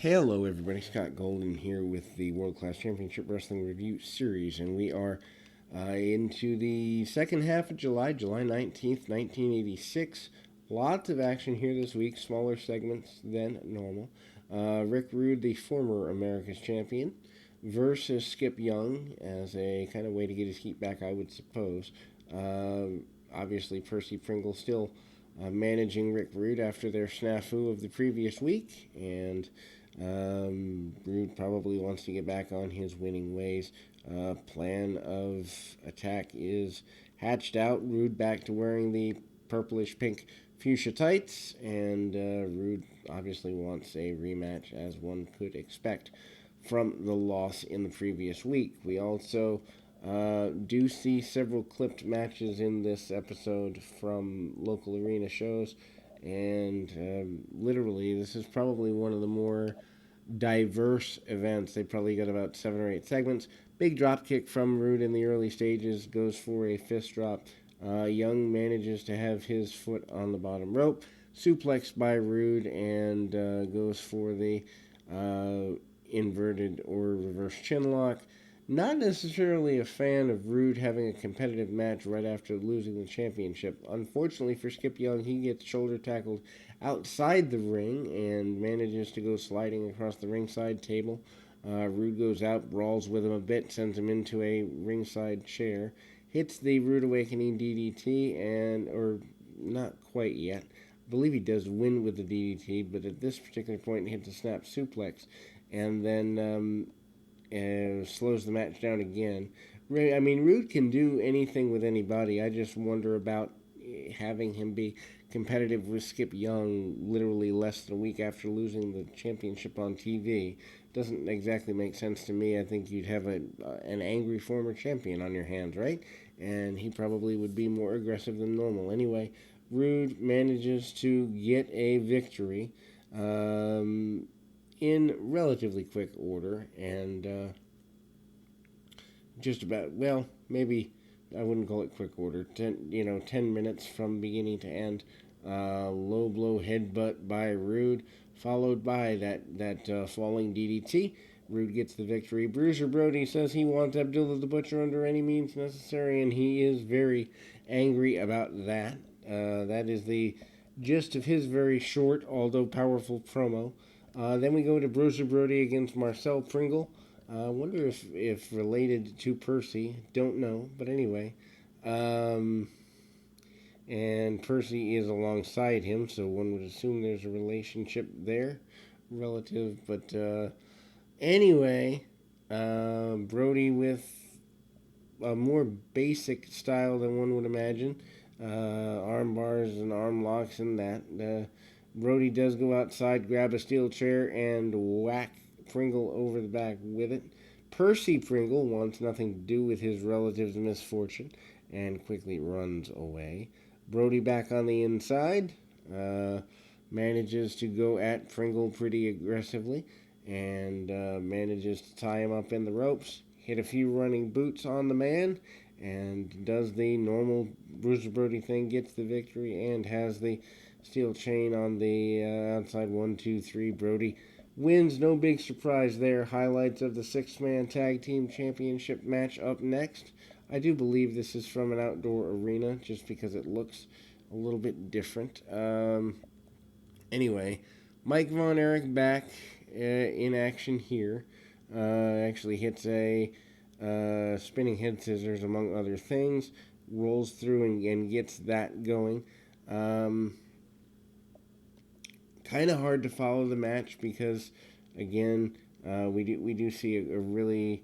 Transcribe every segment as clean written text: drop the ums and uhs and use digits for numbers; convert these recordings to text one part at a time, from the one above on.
Hello, everybody. Scott Golden here with the World Class Championship Wrestling Review Series, and we are into the second half of July, July 19th, 1986. Lots of action here this week, smaller segments than normal. Rick Rude, the former America's Champion, versus Skip Young as a kind of way to get his heat back, I would suppose. Obviously, Percy Pringle still managing Rick Rude after their snafu of the previous week, and Rude probably wants to get back on his winning ways. Plan of attack is hatched out. Rude back to wearing the purplish pink fuchsia tights, and Rude obviously wants a rematch, as one could expect from the loss in the previous week. We also do see several clipped matches in this episode from local arena shows, and literally this is probably one of the more diverse events. They probably got about 7 or 8 segments. Big drop kick from Rude in the early stages, goes for a fist drop. Young manages to have his foot on the bottom rope, suplex by Rude, and goes for the inverted or reverse chin lock. Not necessarily a fan of Rude having a competitive match right after losing the championship. Unfortunately for Skip Young, he gets shoulder tackled outside the ring and manages to go sliding across the ringside table. Rude goes out, brawls with him a bit, sends him into a ringside chair, hits the Rude Awakening DDT, or not quite yet. I believe he does win with the DDT, but at this particular point he hits a snap suplex, and then slows the match down again. I mean, Rude can do anything with anybody. I just wonder about having him be competitive with Skip Young literally less than a week after losing the championship on TV. Doesn't exactly make sense to me. I think you'd have an angry former champion on your hands, right? And he probably would be more aggressive than normal. Anyway, Rude manages to get a victory in relatively quick order, and just about, well, maybe I wouldn't call it quick order. 10 minutes from beginning to end. Low blow headbutt by Rude, followed by that falling DDT. Rude gets the victory. Bruiser Brody says he wants Abdullah the Butcher under any means necessary, and he is very angry about that. That is the gist of his very short, although powerful promo. Then we go to Bruiser Brody against Marcel Pringle. I wonder if related to Percy. Don't know, but anyway. And Percy is alongside him, so one would assume there's a relationship there, relative. But anyway, Brody with a more basic style than one would imagine. Arm bars and arm locks and that. Brody does go outside, grab a steel chair, and whack Pringle over the back with it. Percy Pringle wants nothing to do with his relative's misfortune and quickly runs away. Brody back on the inside, manages to go at Pringle pretty aggressively and manages to tie him up in the ropes, hit a few running boots on the man, and does the normal Bruiser Brody thing, gets the victory, and has the steel chain on the outside. 1, 2, 3. Brody wins. No big surprise there. Highlights of the 6-man tag team championship match up next. I do believe this is from an outdoor arena just because it looks a little bit different. Anyway, Mike Von Erich back in action here. Actually hits a spinning head scissors among other things. Rolls through and gets that going. Kind of hard to follow the match because, again, we do see a really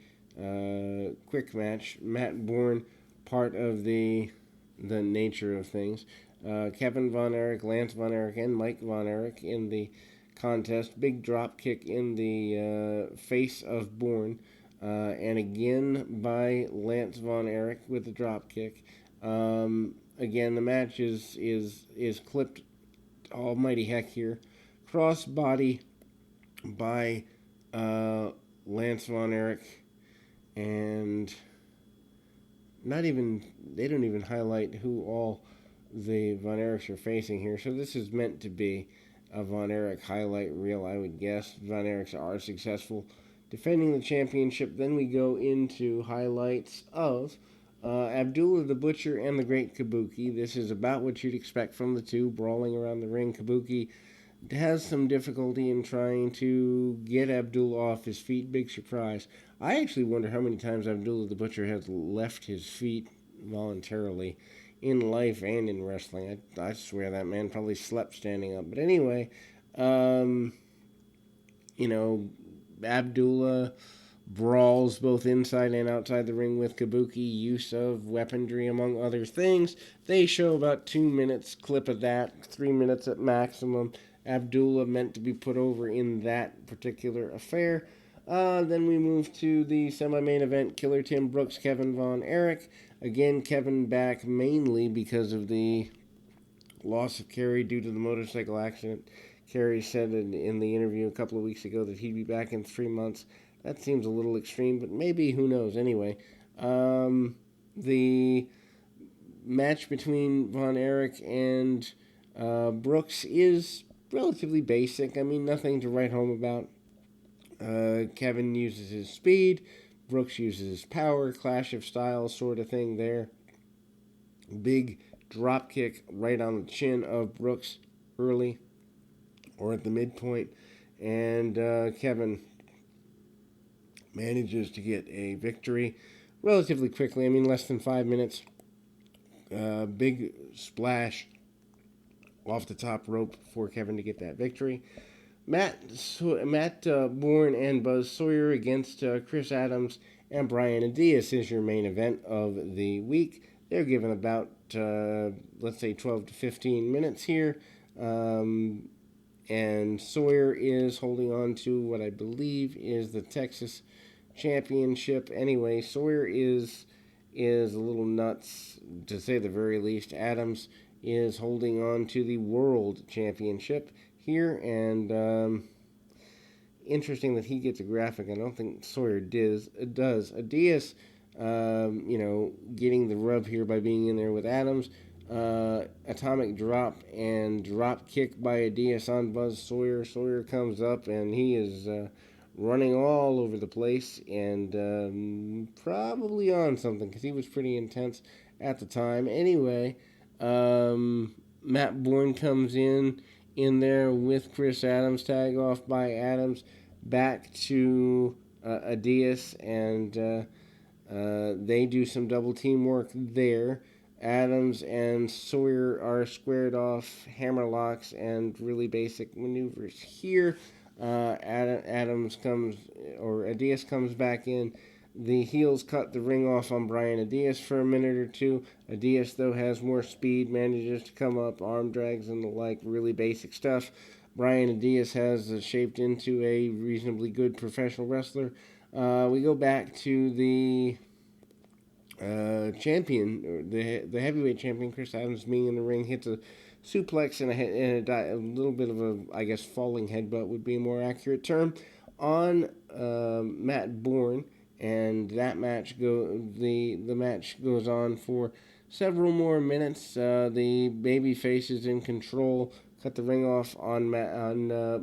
quick match. Matt Bourne, part of the nature of things. Kevin Von Erich, Lance Von Erich, and Mike Von Erich in the contest. Big drop kick in the face of Bourne, and again by Lance Von Erich with the drop kick. Again, the match is clipped almighty heck here. Cross body by Lance Von Erich, and they don't even highlight who all the Von Erichs are facing here. So this is meant to be a Von Erich highlight reel, I would guess. Von Erichs are successful defending the championship. Then we go into highlights of Abdullah the Butcher and the Great Kabuki. This is about what you'd expect from the two, brawling around the ring. Kabuki has some difficulty in trying to get Abdullah off his feet. Big surprise. I actually wonder how many times Abdullah the Butcher has left his feet voluntarily in life and in wrestling. I swear that man probably slept standing up. But anyway, Abdullah brawls both inside and outside the ring with Kabuki, use of weaponry, among other things. They show about 2 minutes clip of that, 3 minutes at maximum. Abdullah meant to be put over in that particular affair. Then we move to the semi-main event, Killer Tim Brooks, Kevin Von Erich. Again, Kevin back mainly because of the loss of Kerry due to the motorcycle accident. Kerry said in the interview a couple of weeks ago that he'd be back in 3 months. That seems a little extreme, but maybe, who knows. Anyway, the match between Von Erich and Brooks is relatively basic. I mean, nothing to write home about. Kevin uses his speed. Brooks uses his power. Clash of styles sort of thing there. Big drop kick right on the chin of Brooks early or at the midpoint. And Kevin manages to get a victory relatively quickly. I mean, less than 5 minutes. Big splash off the top rope for Kevin to get that victory. Matt Bourne and Buzz Sawyer against Chris Adams and Brian Adias is your main event of the week. They're given about, let's say, 12 to 15 minutes here. And Sawyer is holding on to what I believe is the Texas Championship. Anyway, Sawyer is a little nuts, to say the very least. Adams is holding on to the World Championship here, and interesting that he gets a graphic. I don't think Sawyer does. Adias, getting the rub here by being in there with Adams. Atomic drop and drop kick by Adias on Buzz Sawyer. Sawyer comes up and he is running all over the place and probably on something because he was pretty intense at the time. Anyway, Matt Bourne comes in there with Chris Adams, tag off by Adams, back to Adias, and they do some double teamwork there. Adams and Sawyer are squared off, hammerlocks, and really basic maneuvers here. Adias comes back in. The heels cut the ring off on Brian Adias for a minute or two. Adias, though, has more speed, manages to come up, arm drags and the like, really basic stuff. Brian Adias has shaped into a reasonably good professional wrestler. We go back to the champion, the heavyweight champion, Chris Adams, being in the ring, hits a suplex and a little bit of a, I guess, falling headbutt would be a more accurate term, on Matt Bourne, and that match the match goes on for several more minutes. The babyface is in control. Cut the ring off on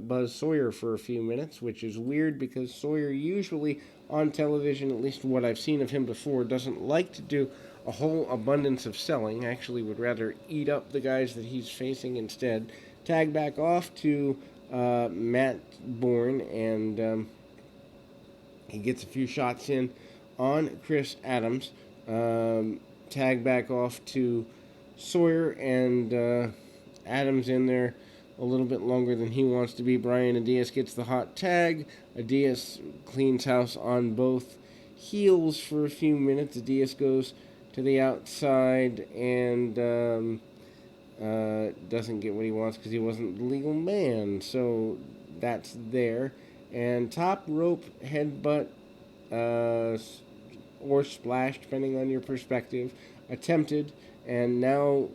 Buzz Sawyer for a few minutes, which is weird because Sawyer usually on television, at least what I've seen of him before, doesn't like to do a whole abundance of selling. Actually would rather eat up the guys that he's facing instead. Tag back off to Matt Bourne, and he gets a few shots in on Chris Adams. Tag back off to Sawyer, and Adams in there a little bit longer than he wants to be. Brian Adias gets the hot tag. Adias cleans house on both heels for a few minutes. Adias goes to the outside and doesn't get what he wants because he wasn't the legal man. So that's there. And top rope headbutt or splash, depending on your perspective, attempted. And now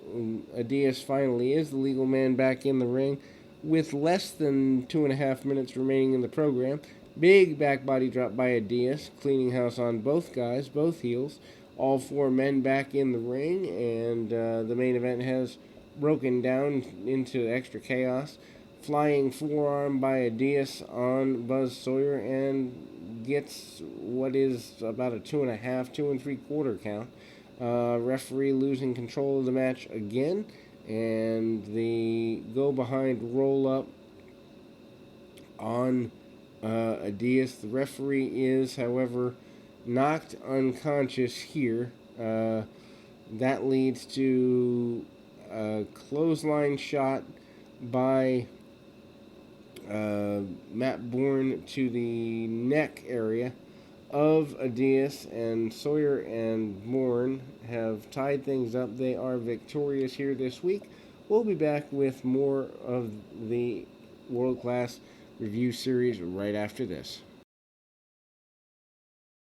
Adias finally is the legal man back in the ring with less than 2.5 minutes remaining in the program. Big back body drop by Adias, cleaning house on both guys, both heels. All four men back in the ring, and the main event has broken down into extra chaos. flying forearm by Adias on Buzz Sawyer and gets what is about a 2.5, 2 3/4 count. Referee losing control of the match again, and the go behind roll up on Adias. The referee is, however, knocked unconscious here. That leads to a clothesline shot by Matt Bourne to the neck area of Adias, and Sawyer and Bourne have tied things up. They are victorious here this week. We'll be back with more of the World Class Review Series right after this.